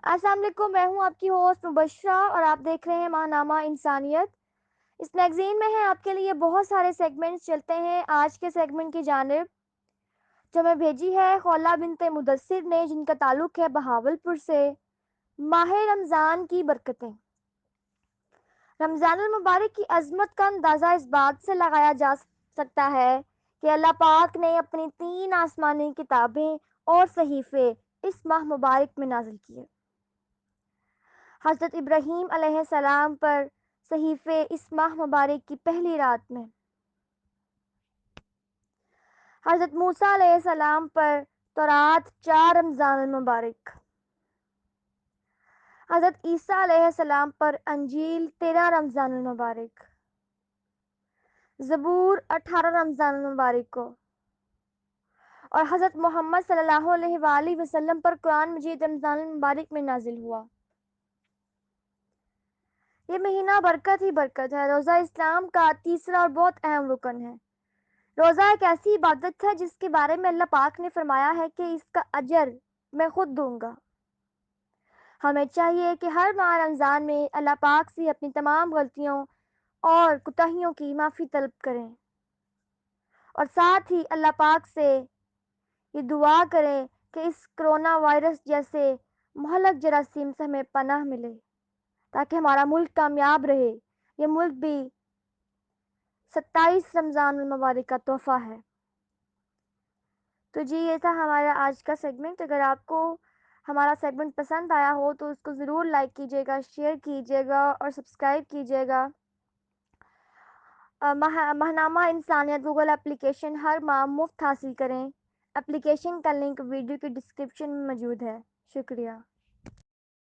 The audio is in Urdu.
السلام علیکم، میں ہوں آپ کی ہوسٹ مبشرہ اور آپ دیکھ رہے ہیں ماہنامہ انسانیت۔ اس میگزین میں ہیں آپ کے لیے بہت سارے سیگمنٹس چلتے ہیں۔ آج کے سیگمنٹ کی جانب جو میں بھیجی ہے خولہ بنت مدثر نے، جن کا تعلق ہے بہاولپور سے۔ ماہ رمضان کی برکتیں۔ رمضان المبارک کی عظمت کا اندازہ اس بات سے لگایا جا سکتا ہے کہ اللہ پاک نے اپنی 3 آسمانی کتابیں اور صحیفے اس ماہ مبارک میں نازل کیے۔ حضرت ابراہیم علیہ السلام پر صحیفے اس ماہ مبارک کی پہلی رات میں، حضرت موسیٰ علیہ السلام پر تورات 4 رمضان المبارک، حضرت عیسیٰ علیہ السلام پر انجیل 13 رمضان المبارک، زبور 18 رمضان المبارک کو، اور حضرت محمد صلی اللہ علیہ وآلہ وسلم پر قرآن مجید رمضان المبارک میں نازل ہوا۔ یہ مہینہ برکت ہی برکت ہے۔ روزہ اسلام کا تیسرا اور بہت اہم رکن ہے۔ روزہ ایک ایسی عبادت ہے جس کے بارے میں اللہ پاک نے فرمایا ہے کہ اس کا اجر میں خود دوں گا۔ ہمیں چاہیے کہ ہر ماہ رمضان میں اللہ پاک سے اپنی تمام غلطیوں اور کوتاہیوں کی معافی طلب کریں، اور ساتھ ہی اللہ پاک سے یہ دعا کریں کہ اس کرونا وائرس جیسے مہلک جراثیم سے ہمیں پناہ ملے، تاکہ ہمارا ملک کامیاب رہے۔ یہ ملک بھی 27 رمضان المبارک کا تحفہ ہے۔ تو جی، یہ تھا ہمارا آج کا سیگمنٹ۔ اگر آپ کو ہمارا سیگمنٹ پسند آیا ہو تو اس کو ضرور لائک کیجیے گا، شیئر کیجیے گا اور سبسکرائب کیجیے گا۔ ماہنامہ انسانیت گوگل اپلیکیشن ہر ماہ مفت حاصل کریں۔ اپلیکیشن کا لنک ویڈیو کی ڈسکرپشن میں موجود ہے۔ شکریہ۔